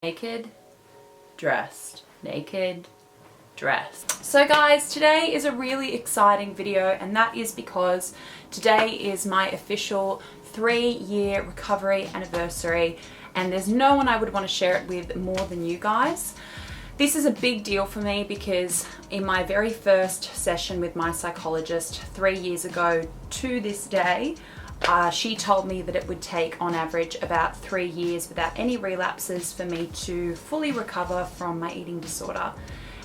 Naked, dressed, naked, dressed. So guys, today is a really exciting video, and that is because today is my official 3-year recovery anniversary, and there's no one I would want to share it with more than you guys. This is a big deal for me because in my very first session with my psychologist 3 years ago to this day, she told me that it would take on average about 3 years without any relapses for me to fully recover from my eating disorder.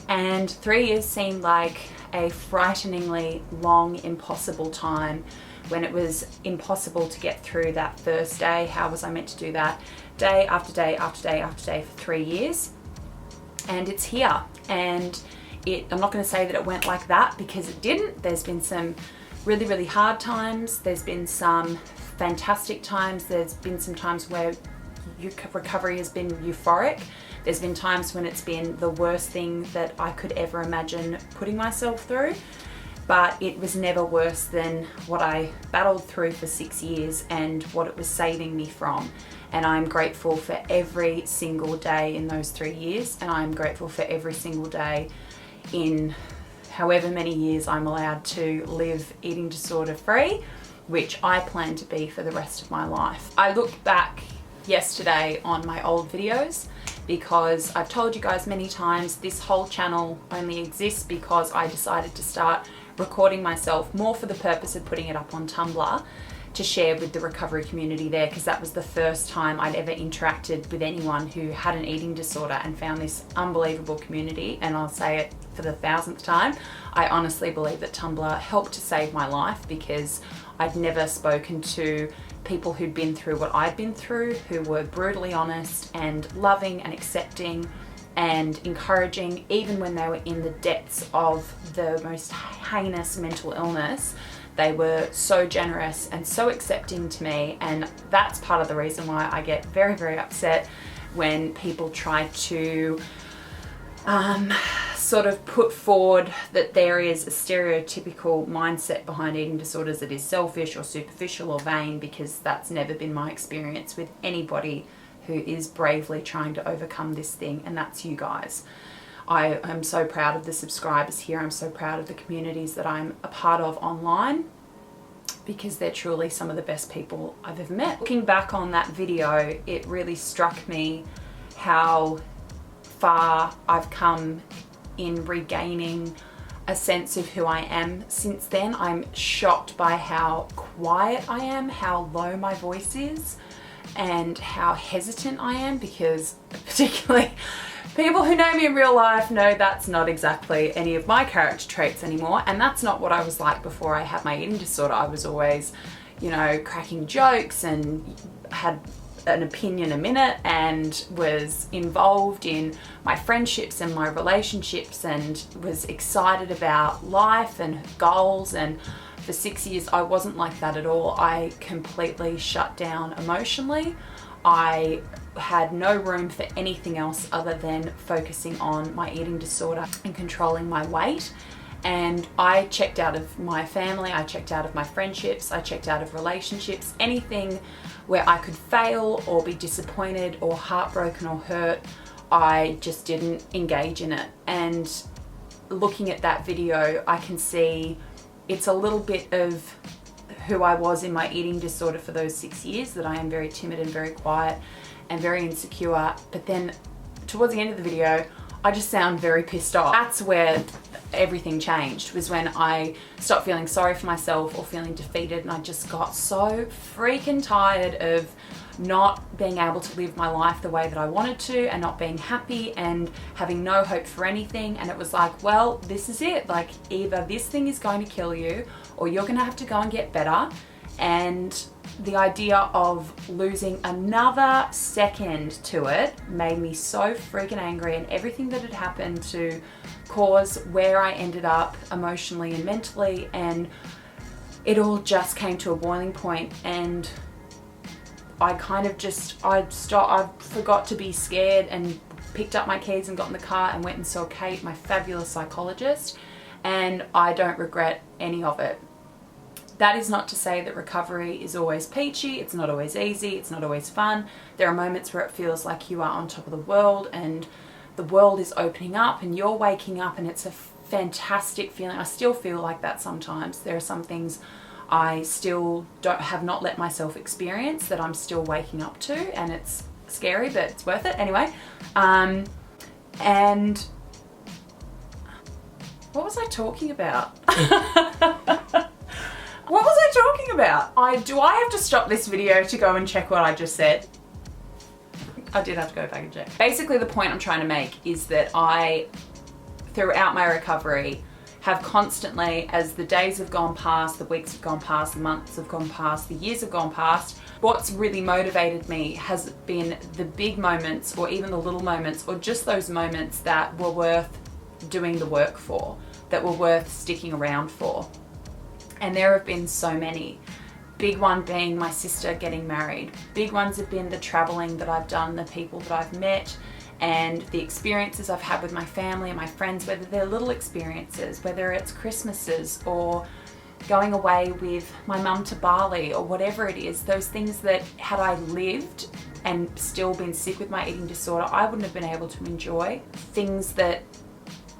And 3 years seemed like a frighteningly long, impossible time when it was impossible to get through that first day. How was I meant to do that day after day after day after day for 3 years? And it's here. And I'm not going to say that it went like that because it didn't. There's been some really, really hard times. There's been some fantastic times. There's been some times where recovery has been euphoric. There's been times when it's been the worst thing that I could ever imagine putting myself through. But it was never worse than what I battled through for 6 years and what it was saving me from. And I'm grateful for every single day in those 3 years, and I'm grateful for every single day in however many years I'm allowed to live eating disorder free, which I plan to be for the rest of my life. I looked back yesterday on my old videos because I've told you guys many times this whole channel only exists because I decided to start recording myself more for the purpose of putting it up on Tumblr to share with the recovery community there, because that was the first time I'd ever interacted with anyone who had an eating disorder and found this unbelievable community. And I'll say it for the 1000th time, I honestly believe that Tumblr helped to save my life because I'd never spoken to people who'd been through what I'd been through, who were brutally honest and loving and accepting and encouraging, even when they were in the depths of the most heinous mental illness. They were so generous and so accepting to me, and that's part of the reason why I get very, very upset when people try to sort of put forward that there is a stereotypical mindset behind eating disorders that is selfish or superficial or vain, because that's never been my experience with anybody who is bravely trying to overcome this thing, and that's you guys. I am so proud of the subscribers here. I'm so proud of the communities that I'm a part of online, because they're truly some of the best people I've ever met. Looking back on that video, it really struck me how far I've come in regaining a sense of who I am since then. I'm shocked by how quiet I am, how low my voice is, and how hesitant I am, because particularly people who know me in real life know that's not exactly any of my character traits anymore, and that's not what I was like before I had my eating disorder. I was always, you know, cracking jokes and had an opinion a minute and was involved in my friendships and my relationships and was excited about life and goals. And for 6 years I wasn't like that at all. I completely shut down emotionally. I had no room for anything else other than focusing on my eating disorder and controlling my weight. And I checked out of my family, I checked out of my friendships, I checked out of relationships, anything where I could fail or be disappointed or heartbroken or hurt, I just didn't engage in it. And looking at that video, I can see it's a little bit of who I was in my eating disorder for those 6 years, that I am very timid and very quiet and very insecure. But then towards the end of the video, I just sound very pissed off. That's where everything changed, was when I stopped feeling sorry for myself or feeling defeated, and I just got so freaking tired of not being able to live my life the way that I wanted to, and not being happy and having no hope for anything. And it was like, well, this is it. Like, either this thing is going to kill you or you're going to have to go and get better. And the idea of losing another second to it made me so freaking angry, and everything that had happened to cause where I ended up emotionally and mentally, and it all just came to a boiling point. And I kind of just, I forgot to be scared and picked up my keys and got in the car and went and saw Kate, my fabulous psychologist, and I don't regret any of it. That is not to say that recovery is always peachy, it's not always easy, it's not always fun. There are moments where it feels like you are on top of the world and the world is opening up and you're waking up, and it's a fantastic feeling. I still feel like that sometimes. There are some things I still have not let myself experience that I'm still waking up to, and it's scary, but it's worth it anyway. And what was I talking about? What was I talking about? Do I have to stop this video to go and check what I just said? I did have to go back and check. Basically, the point I'm trying to make is that I, throughout my recovery, have constantly, as the days have gone past, the weeks have gone past, the months have gone past, the years have gone past, what's really motivated me has been the big moments, or even the little moments, or just those moments that were worth doing the work for, that were worth sticking around for. And there have been so many. Big one being my sister getting married. Big ones have been the traveling that I've done, the people that I've met, and the experiences I've had with my family and my friends, whether they're little experiences, whether it's Christmases or going away with my mum to Bali or whatever it is. Those things that, had I lived and still been sick with my eating disorder, I wouldn't have been able to enjoy. Things that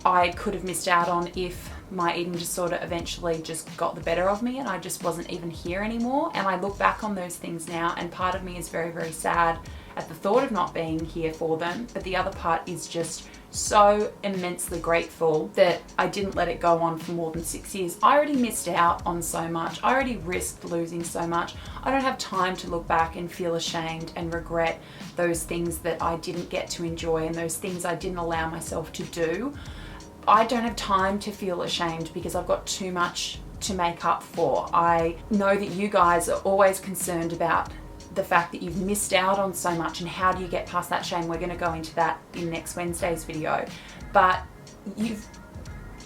I could have missed out on if my eating disorder eventually just got the better of me and I just wasn't even here anymore. And I look back on those things now, and part of me is very, very sad at the thought of not being here for them. But the other part is just so immensely grateful that I didn't let it go on for more than 6 years. I already missed out on so much. I already risked losing so much. I don't have time to look back and feel ashamed and regret those things that I didn't get to enjoy and those things I didn't allow myself to do. I don't have time to feel ashamed because I've got too much to make up for. I know that you guys are always concerned about the fact that you've missed out on so much and how do you get past that shame. We're going to go into that in next Wednesday's video. But if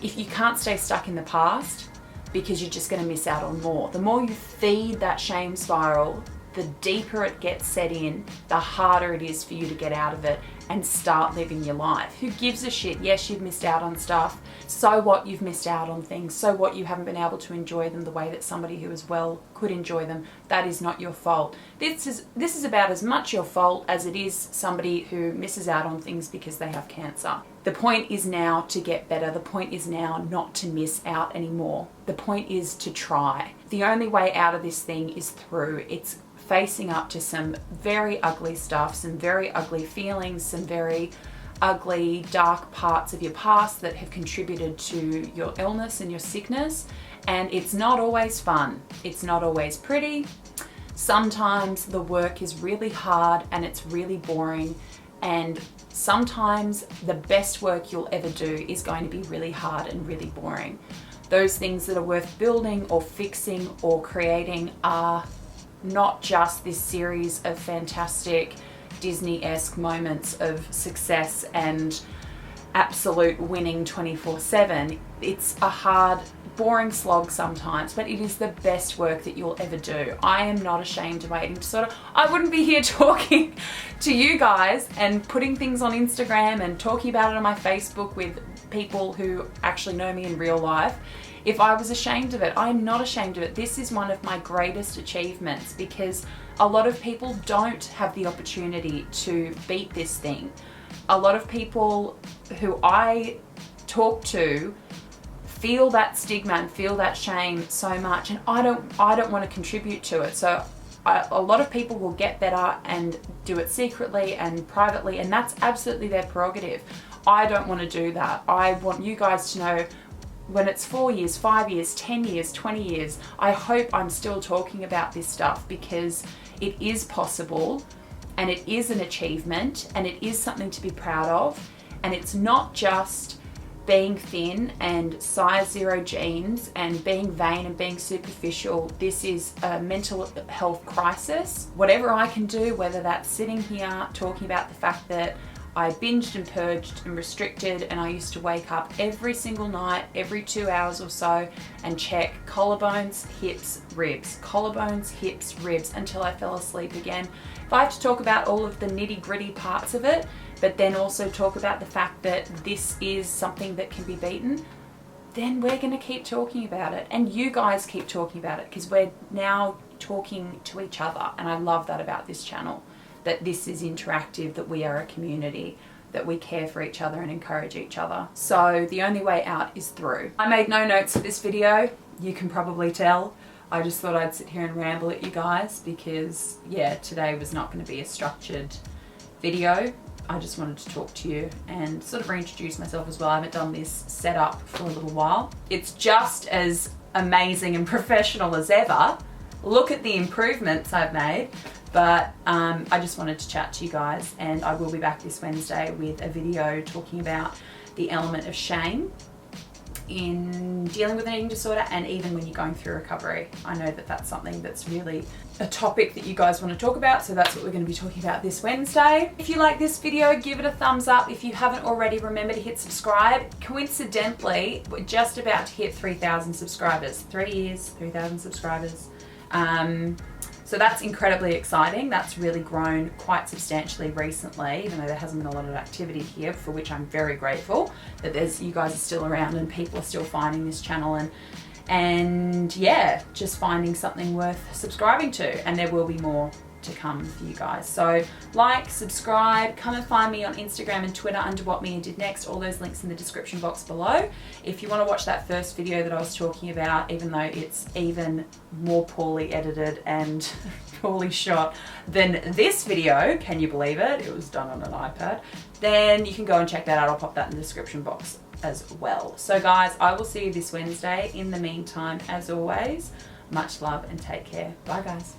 you can't stay stuck in the past, because you're just going to miss out on more. The more you feed that shame spiral, the deeper it gets set in, the harder it is for you to get out of it and start living your life. Who gives a shit? Yes, you've missed out on stuff. So what, you've missed out on things. So what, you haven't been able to enjoy them the way that somebody who is well could enjoy them. That is not your fault. This is about as much your fault as it is somebody who misses out on things because they have cancer. The point is now to get better. The point is now not to miss out anymore. The point is to try. The only way out of this thing is through. It's facing up to some very ugly stuff, some very ugly feelings, some very ugly, dark parts of your past that have contributed to your illness and your sickness. And it's not always fun. It's not always pretty. Sometimes the work is really hard and it's really boring. And sometimes the best work you'll ever do is going to be really hard and really boring. Those things that are worth building or fixing or creating are not just this series of fantastic Disney-esque moments of success and absolute winning 24/7. It's a hard, boring slog sometimes, but it is the best work that you'll ever do. I am not ashamed of my eating disorder. I wouldn't be here talking to you guys and putting things on Instagram and talking about it on my Facebook with people who actually know me in real life if I was ashamed of it. I'm not ashamed of it. This is one of my greatest achievements because a lot of people don't have the opportunity to beat this thing. A lot of people who I talk to feel that stigma and feel that shame so much, and I don't want to contribute to it. So a lot of people will get better and do it secretly and privately, and that's absolutely their prerogative. I don't want to do that. I want you guys to know when it's 4 years, 5 years, 10 years, 20 years, I hope I'm still talking about this stuff because it is possible and it is an achievement and it is something to be proud of. And it's not just being thin and size 0 jeans and being vain and being superficial. This is a mental health crisis. Whatever I can do, whether that's sitting here talking about the fact that I binged and purged and restricted, and I used to wake up every single night, every 2 hours or so, and check collarbones, hips, ribs, collarbones, hips, ribs, until I fell asleep again. If I have to talk about all of the nitty-gritty parts of it, but then also talk about the fact that this is something that can be beaten, then we're going to keep talking about it. And you guys keep talking about it, because we're now talking to each other. And I love that about this channel, that this is interactive, that we are a community, that we care for each other and encourage each other. So the only way out is through. I made no notes for this video. You can probably tell. I just thought I'd sit here and ramble at you guys because, yeah, today was not going to be a structured video. I just wanted to talk to you and sort of reintroduce myself as well. I haven't done this setup for a little while. It's just as amazing and professional as ever. Look at the improvements I've made. But I just wanted to chat to you guys, and I will be back this Wednesday with a video talking about the element of shame in dealing with an eating disorder, and even when you're going through recovery. I know that that's something that's really a topic that you guys want to talk about, so that's what we're going to be talking about this Wednesday. If you like this video, give it a thumbs up. If you haven't already, remember to hit subscribe. Coincidentally, we're just about to hit 3,000 subscribers. 3 years, 3,000 subscribers. So that's incredibly exciting. That's really grown quite substantially recently, even though there hasn't been a lot of activity here, for which I'm very grateful that you guys are still around and people are still finding this channel and yeah, just finding something worth subscribing to. And there will be more to come for you guys. So like, subscribe, come and find me on Instagram and Twitter under What Mia Did Next. All those links in the description box below. If you want to watch that first video that I was talking about, even though it's even more poorly edited and poorly shot than this video, can you believe it? It was done on an iPad. Then you can go and check that out. I'll pop that in the description box as well. So guys, I will see you this Wednesday. In the meantime, as always, much love and take care. Bye guys.